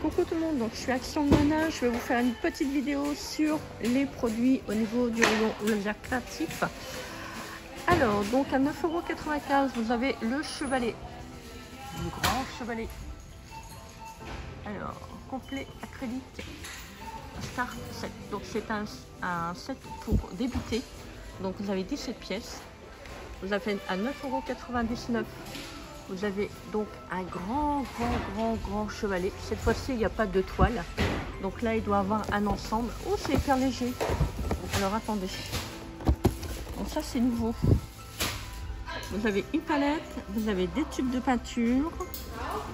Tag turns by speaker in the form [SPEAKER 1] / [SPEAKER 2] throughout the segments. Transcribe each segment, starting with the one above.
[SPEAKER 1] Coucou tout le monde, donc je suis Action Nana, je vais vous faire une petite vidéo sur les produits au niveau du rayon laser créatif. Alors, donc à 9,95 €, vous avez le chevalet, le grand chevalet. Alors, complet acrylique Start Set. Donc c'est un set pour débuter. Donc vous avez 17 pièces. Vous avez à 9,99 €. Vous avez donc un grand chevalet. Cette fois-ci, il n'y a pas de toile. Donc là, il doit avoir un ensemble. Oh, c'est hyper léger. Alors, attendez. Donc ça, c'est nouveau. Vous avez une palette, vous avez des tubes de peinture,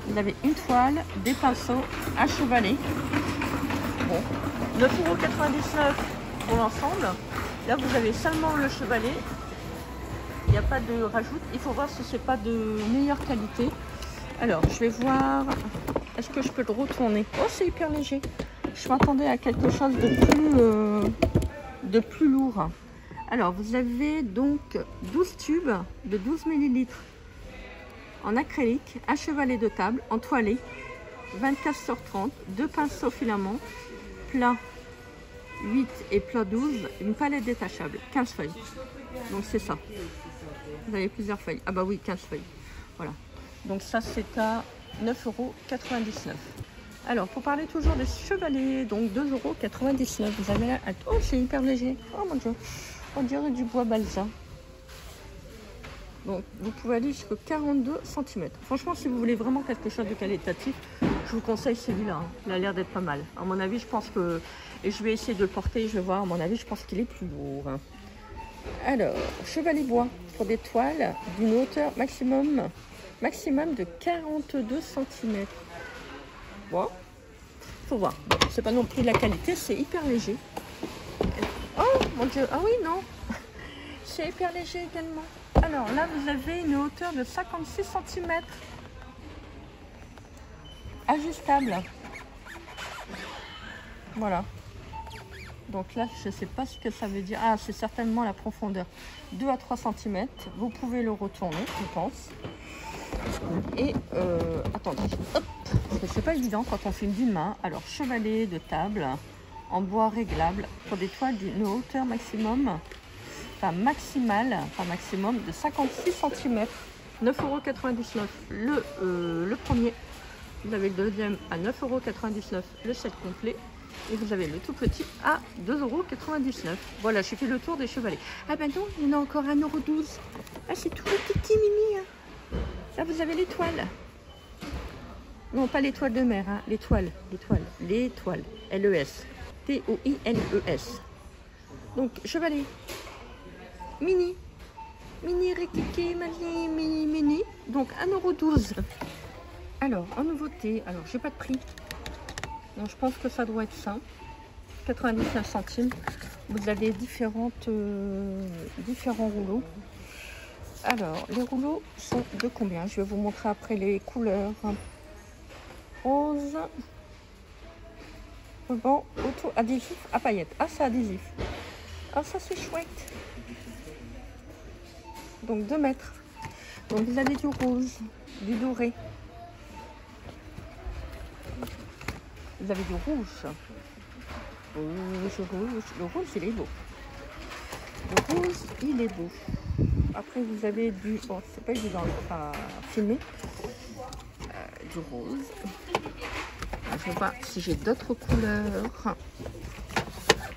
[SPEAKER 1] vous avez une toile, des pinceaux, un chevalet. Bon, 9,99 € pour l'ensemble. Là, vous avez seulement le chevalet. Il n'y a pas de rajout. Il faut voir si c'est pas de meilleure qualité. Alors, je vais voir. Est-ce que je peux le retourner? Oh, c'est hyper léger. Je m'attendais à quelque chose de plus lourd. Alors, vous avez donc 12 tubes de 12 ml en acrylique, un chevalet de table en toilé, 24 sur 30, deux pinceaux filaments, plat 8 et plat 12, une palette détachable, 15 feuilles. Donc, c'est ça. Vous avez plusieurs feuilles. Ah bah oui, 15 feuilles. Voilà. Donc ça, c'est à 9,99 €. Alors, pour parler toujours des chevalets, donc 2,99 €. Vous avez là... Oh, c'est hyper léger. Oh mon Dieu. On dirait du bois balsa. Donc, vous pouvez aller jusqu'à 42 cm. Franchement, si vous voulez vraiment quelque chose de qualitatif, je vous conseille celui-là. Il a l'air d'être pas mal. À mon avis, je pense que... Et je vais essayer de le porter, je vais voir. À mon avis, je pense qu'il est plus lourd. Alors, chevalet bois pour des toiles d'une hauteur maximum de 42 cm. Bon, faut voir. Bon, c'est pas non plus de la qualité, c'est hyper léger. Oh mon Dieu, ah oui, non, c'est hyper léger également. Alors là, vous avez une hauteur de 56 cm. Ajustable. Voilà. Donc là, je ne sais pas ce que ça veut dire. Ah, c'est certainement la profondeur. 2 à 3 cm. Vous pouvez le retourner, je pense. Et, attendez. Hop, parce que c'est pas évident quand on filme d'une main. Alors, chevalet de table en bois réglable pour des toiles d'une hauteur maximum, enfin maximale, enfin maximum de 56 cm. 9,99 € le premier. Vous avez le deuxième à 9,99 €, le set complet. Et vous avez le tout petit à 2,99 €. Voilà, j'ai fait le tour des chevalets. Ah ben non, il y en a encore 1,12 €. Ah, c'est tout petit, mimi. Hein. Là, vous avez l'étoile. Non, pas l'étoile de mer, hein. L'étoile. L-E-S. T-O-I-L-E-S. Donc, chevalet. Mini. Mini, rikiki, mini. Donc, 1,12 €. Alors, en nouveauté, alors, j'ai pas de prix. Donc, je pense que ça doit être ça. 99 centimes. Vous avez différents rouleaux. Alors, les rouleaux sont de combien? Je vais vous montrer après les couleurs. Rose. Ruban, auto, adhésif à paillettes. Ah, c'est adhésif. Ah, ça, c'est chouette. Donc, 2 mètres. Donc, vous avez du rose, du doré. Vous avez du rouge. Le rouge, il est beau. Le rouge, il est beau. Après, vous avez du... Bon, c'est pas évident à filmer. Du rose. Je vais voir si j'ai d'autres couleurs.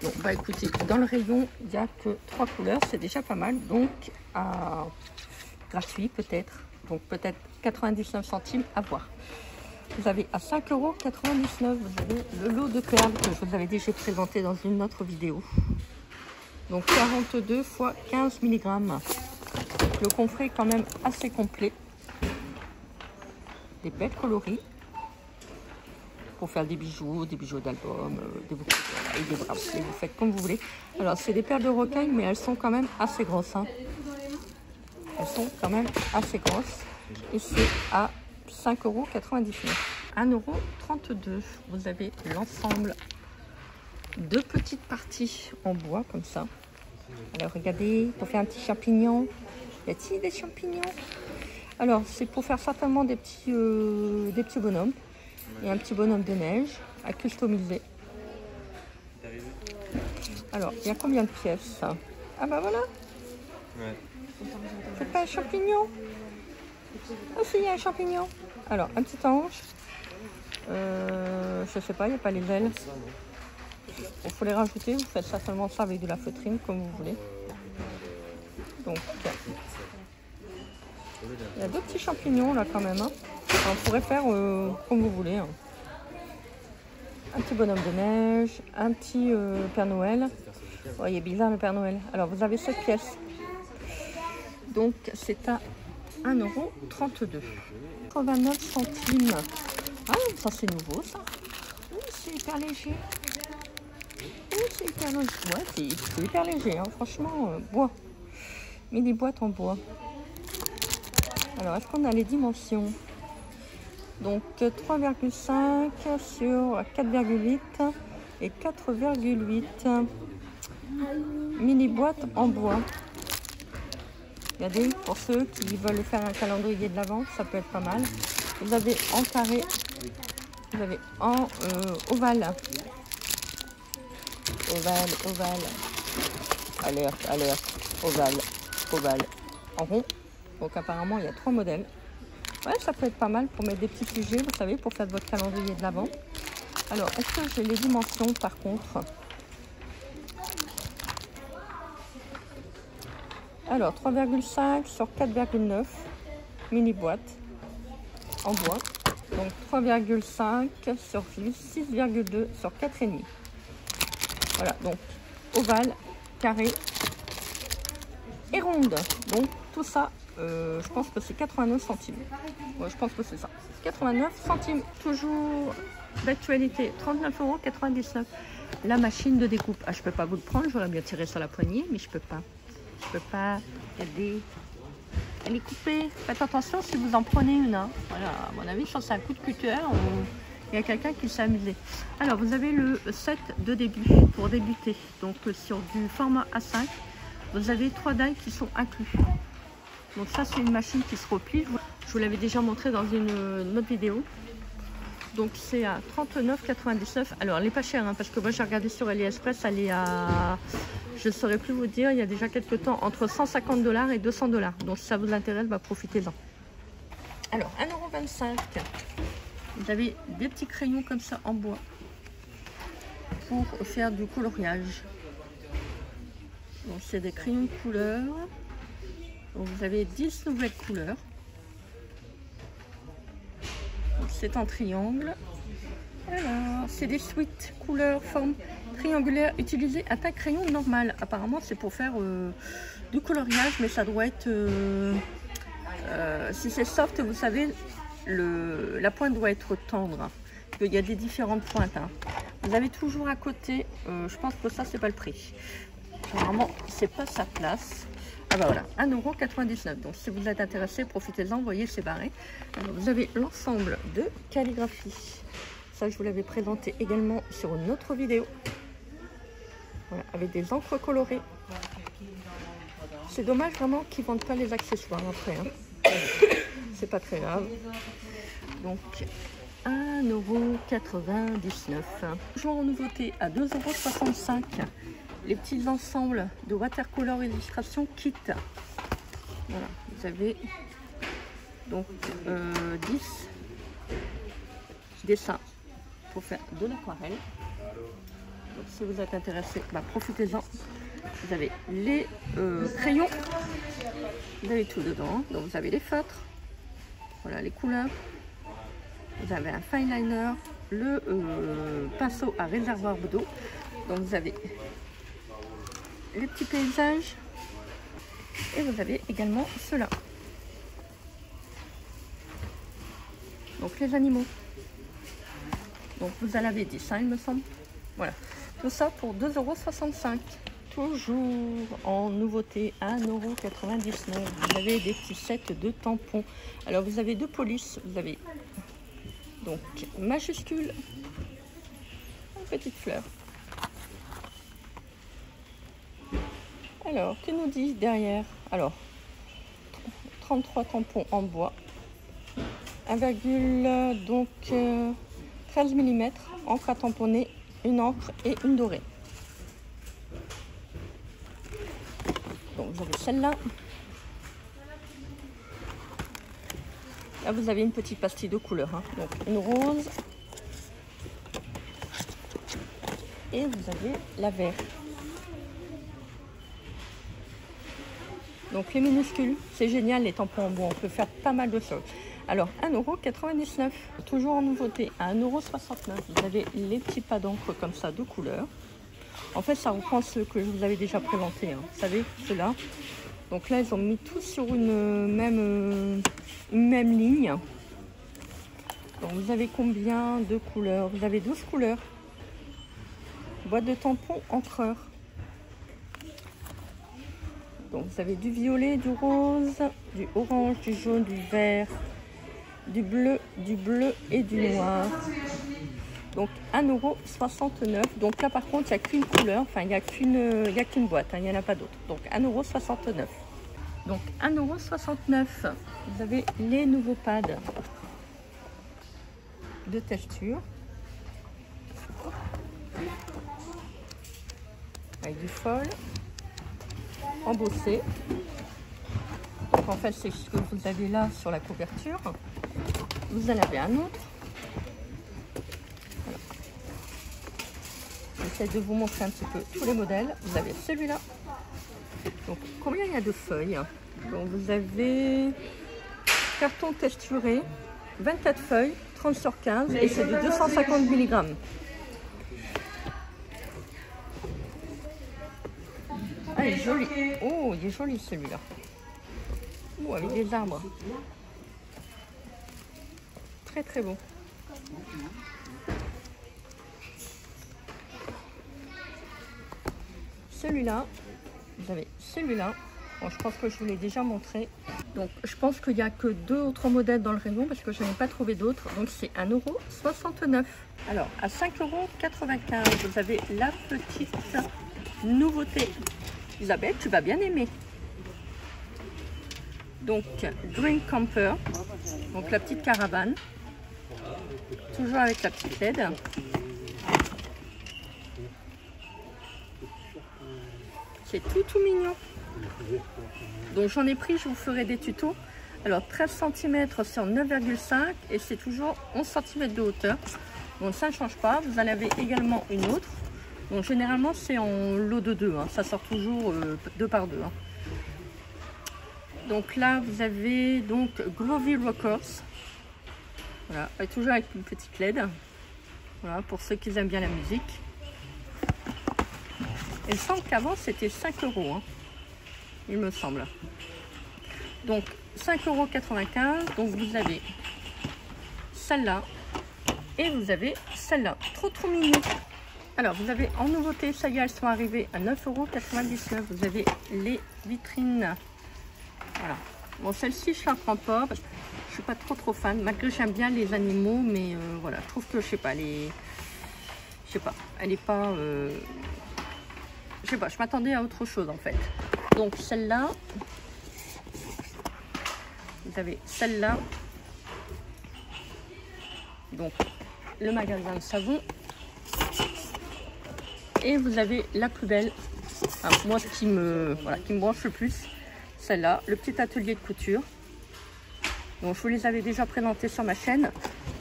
[SPEAKER 1] Bon, bah écoutez, dans le rayon, il n'y a que 3 couleurs. C'est déjà pas mal. Donc, gratuit peut-être. Donc, peut-être 99 centimes à voir. Vous avez à 5,99 €, vous avez le lot de perles que je vous avais déjà présenté dans une autre vidéo. Donc 42 x 15 mg. Le coffret est quand même assez complet. Des belles coloris pour faire des bijoux d'album, des boucles et des bracelets. Vous faites comme vous voulez. Alors c'est des perles de rocaille, mais elles sont quand même assez grosses. Hein. Elles sont quand même assez grosses. Et c'est à 5,99 €. 1,32 €. Vous avez l'ensemble de petites parties en bois comme ça. Alors regardez, pour faire un petit champignon. Y a-t-il des champignons? Alors c'est pour faire certainement des petits bonhommes. et un petit bonhomme de neige à customiser. Alors, il y a combien de pièces? Ah bah voilà.
[SPEAKER 2] Ouais.
[SPEAKER 1] C'est pas un champignon? Ah si, il y a un champignon. Alors, un petit ange. Je sais pas, il n'y a pas les ailes. Il faut les rajouter. Vous faites ça seulement ça avec de la feutrine, comme vous voulez. Donc, il y a deux petits champignons là quand même. Hein. Enfin, on pourrait faire comme vous voulez. Hein. Un petit bonhomme de neige, un petit Père Noël. Oh, il est bizarre le Père Noël. Alors, vous avez 7 pièces. Donc, c'est à 1,32 €. 89 centimes. Ah, ça c'est nouveau ça. Oui, c'est hyper léger. Oui, c'est hyper léger. Ouais, c'est hyper léger, hein. Franchement, bois. Mini boîte en bois. Alors, est-ce qu'on a les dimensions? Donc, 3,5 sur 4,8 et 4,8. Mini boîte en bois. Regardez, pour ceux qui veulent faire un calendrier de l'Avent, ça peut être pas mal. Vous avez en carré, vous avez en ovale. Ovale, ovale. Alerte, alerte. Ovale, ovale. En rond. Donc apparemment, il y a 3 modèles. Ouais, ça peut être pas mal pour mettre des petits sujets, vous savez, pour faire votre calendrier de l'Avent. Alors, est-ce que j'ai les dimensions par contre? Alors, 3,5 sur 4,9, mini boîte en bois. Donc 3,5 sur 6,2 sur 4,5. Voilà, donc ovale, carré et ronde. Donc tout ça, je pense que c'est 89 centimes. Ouais, je pense que c'est ça. 89 centimes, toujours d'actualité, 39,99 €. La machine de découpe. Ah, je peux pas vous le prendre, j'aurais bien tiré sur la poignée, mais je peux pas. Je peux pas. Regardez. Elle est coupée. Faites attention si vous en prenez une. Hein. Voilà, à mon avis, ça c'est un coup de cutter. Il y a quelqu'un qui s'est amusé. Alors, vous avez le set de début pour débuter. Donc, sur du format A5, vous avez 3 dalles qui sont inclus. Donc, ça, c'est une machine qui se replie. Je vous l'avais déjà montré dans une autre vidéo. Donc, c'est à 39,99 €. Alors, elle n'est pas chère, hein, parce que moi, j'ai regardé sur AliExpress, elle est à... Je ne saurais plus vous dire, il y a déjà quelques temps, entre 150 $ et 200 $. Donc, si ça vous intéresse, bah, profitez-en. Alors, 1,25 €. Vous avez des petits crayons comme ça en bois pour faire du coloriage. Donc, c'est des crayons de couleur. Donc, vous avez 10 nouvelles couleurs. C'est en triangle. Alors, c'est des suites couleurs, forme triangulaire utilisées à taille crayon normal. Apparemment, c'est pour faire du coloriage, mais ça doit être... si c'est soft, vous savez, la pointe doit être tendre. Il y a des différentes pointes. Hein. Vous avez toujours à côté, je pense que ça, c'est pas le prix. Vraiment, c'est pas sa place. Ah bah voilà, 1,99 €. Donc si vous êtes intéressé, profitez-en, vous voyez, c'est barré. Alors, vous avez l'ensemble de calligraphie. Ça, je vous l'avais présenté également sur une autre vidéo. Voilà, avec des encres colorées. C'est dommage vraiment qu'ils ne vendent pas les accessoires après. Hein. C'est pas très grave. Donc 1,99 €. Toujours en nouveauté à 2,65 €. Les petits ensembles de watercolor illustration kit. Voilà, vous avez donc 10 dessins pour faire de l'aquarelle. Donc si vous êtes intéressé, bah, profitez-en. Vous avez les crayons, vous avez tout dedans. Donc vous avez les feutres, voilà les couleurs. Vous avez un fine liner, le pinceau à réservoir d'eau. Donc vous avez les petits paysages et vous avez également ceux-là. Donc les animaux. Donc vous en avez 10, hein, il me semble. Voilà. Tout ça pour 2,65 €. Toujours en nouveauté, 1,99 €. Vous avez des petits sets de tampons. Alors vous avez deux polices. Vous avez donc majuscule, une petite fleur. Alors, que nous dit derrière? Alors, 33 tampons en bois. 1, donc 13 mm, encre à tamponner, une encre et une dorée. Donc vous avez celle-là. Là vous avez une petite pastille de couleur, hein. Donc une rose. Et vous avez la verte. Donc les minuscules, c'est génial les tampons en bois, on peut faire pas mal de choses. Alors 1,99 €, toujours en nouveauté, à 1,69 €, vous avez les petits pas d'encre comme ça de couleur. En fait ça reprend ceux que je vous avais déjà présentés, hein. Vous savez, ceux-là. Donc là ils ont mis tout sur une même ligne. Donc vous avez combien de couleurs? Vous avez 12 couleurs. Boîte de tampons encreur. Donc vous avez du violet, du rose, du orange, du jaune, du vert, du bleu et du noir. Donc 1,69 €. Donc là par contre il n'y a qu'une couleur, enfin il n'y a qu'une boîte, hein, il n'y en a pas d'autre. Donc 1,69 €. Donc 1,69 €. Vous avez les nouveaux pads de texture. Avec du fol, embossé. Donc en fait c'est ce que vous avez là sur la couverture. Vous en avez un autre. Voilà. J'essaie de vous montrer un petit peu tous les modèles. Vous avez celui-là. Donc combien il y a de feuilles? Donc vous avez carton texturé, 24 feuilles, 30 sur 15 et c'est de 250 mg. Ah, il est joli. Oh, il est joli celui-là. Oh, avec des arbres. Très très beau. Celui-là, vous avez celui-là. Bon, je pense que je vous l'ai déjà montré. Donc, je pense qu'il n'y a que 2 autres modèles dans le rayon parce que je n'ai pas trouvé d'autres. Donc, c'est 1,69 €. Alors, à 5,95 €, vous avez la petite nouveauté. Isabelle, tu vas bien aimer. Donc, Dream Camper. Donc, la petite caravane. Toujours avec la petite LED. C'est tout mignon. Donc, j'en ai pris, je vous ferai des tutos. Alors, 13 cm sur 9,5 et c'est toujours 11 cm de hauteur. Donc, ça ne change pas. Vous en avez également une autre. Donc généralement c'est en lot de 2, hein. Ça sort toujours 2 par 2. Hein. Donc là vous avez donc Groovy Rockers. Voilà, et toujours avec une petite LED. Voilà, pour ceux qui aiment bien la musique. Et il semble qu'avant c'était 5 €, hein, il me semble. Donc 5,95 €. Donc vous avez celle-là et vous avez celle-là. Trop mignon. Alors, vous avez en nouveauté, ça y est, elles sont arrivées à 9,99 €. Vous avez les vitrines. Voilà. Bon, celle-ci, je ne la prends pas parce que je ne suis pas trop fan. Malgré que j'aime bien les animaux, mais voilà, je trouve que, je sais pas, je sais pas, elle n'est pas... je sais pas, je m'attendais à autre chose en fait. Donc, celle-là. Vous avez celle-là. Donc, le magasin de savon. Et vous avez la plus belle, enfin, moi ce qui me branche le plus, celle-là, le petit atelier de couture. Donc je vous les avais déjà présentés sur ma chaîne.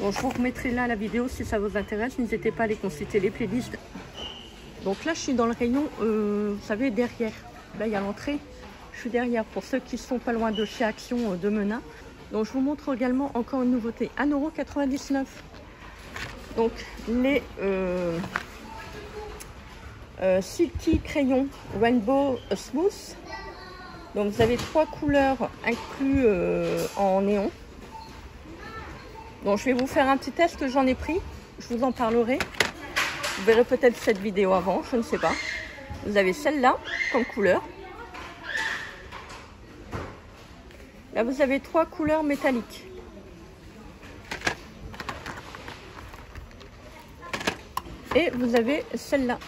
[SPEAKER 1] Donc je vous remettrai là la vidéo si ça vous intéresse. N'hésitez pas à aller consulter les playlists. Donc là je suis dans le rayon, vous savez, derrière. Là il y a l'entrée, je suis derrière pour ceux qui sont pas loin de chez Action de Menin. Donc je vous montre également encore une nouveauté, 1,99 €. Donc les... Silky Crayon Rainbow Smooth. Donc vous avez 3 couleurs inclus en néon. Donc je vais vous faire un petit test, j'en ai pris, je vous en parlerai. Vous verrez peut-être cette vidéo avant, je ne sais pas. Vous avez celle-là comme couleur. Là vous avez 3 couleurs métalliques. Et vous avez celle-là.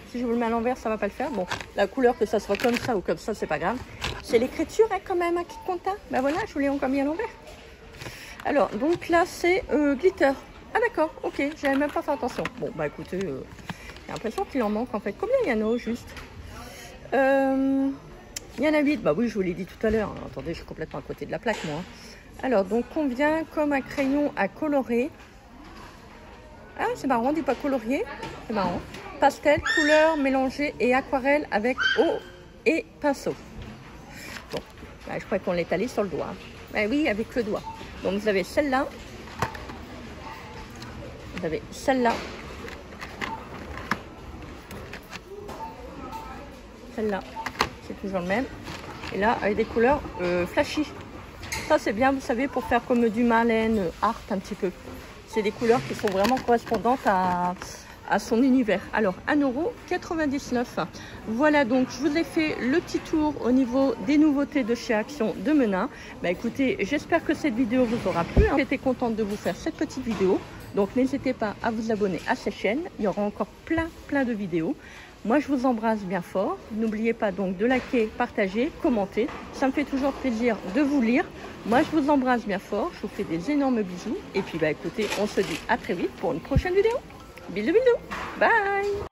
[SPEAKER 1] Si je vous le mets à l'envers, ça va pas le faire. Bon, la couleur, que ça soit comme ça ou comme ça, c'est pas grave. C'est l'écriture hein, quand même hein, qui compte. Hein. Ben voilà, je vous l'ai encore mis à l'envers. Alors, donc là, c'est glitter. Ah d'accord, ok, j'avais même pas fait attention. Bon, bah écoutez, j'ai l'impression qu'il en manque en fait. Combien il y en a au juste? Il y en a 8, bah oui, je vous l'ai dit tout à l'heure. Attendez, je suis complètement à côté de la plaque, moi. Alors, donc, combien comme un crayon à colorer? Ah, c'est marrant, on dit pas colorier. C'est marrant. Pastel, couleur mélangée et aquarelle avec eau et pinceau. Bon, bah, je crois qu'on l'est allé sur le doigt. Bah oui, avec le doigt. Donc, vous avez celle-là. Vous avez celle-là. Celle-là, c'est toujours le même. Et là, avec des couleurs flashy. Ça, c'est bien, vous savez, pour faire comme du Marlène art un petit peu. C'est des couleurs qui sont vraiment correspondantes à son univers. Alors, 1,99 €. Voilà, donc, je vous ai fait le petit tour au niveau des nouveautés de chez Action de Menin. Bah, écoutez, j'espère que cette vidéo vous aura plu. J'étais contente de vous faire cette petite vidéo. Donc, n'hésitez pas à vous abonner à cette chaîne. Il y aura encore plein de vidéos. Moi, je vous embrasse bien fort. N'oubliez pas donc de liker, partager, commenter. Ça me fait toujours plaisir de vous lire. Moi, je vous embrasse bien fort. Je vous fais des énormes bisous. Et puis, bah, écoutez, on se dit à très vite pour une prochaine vidéo. Bisous, bisous. Bye.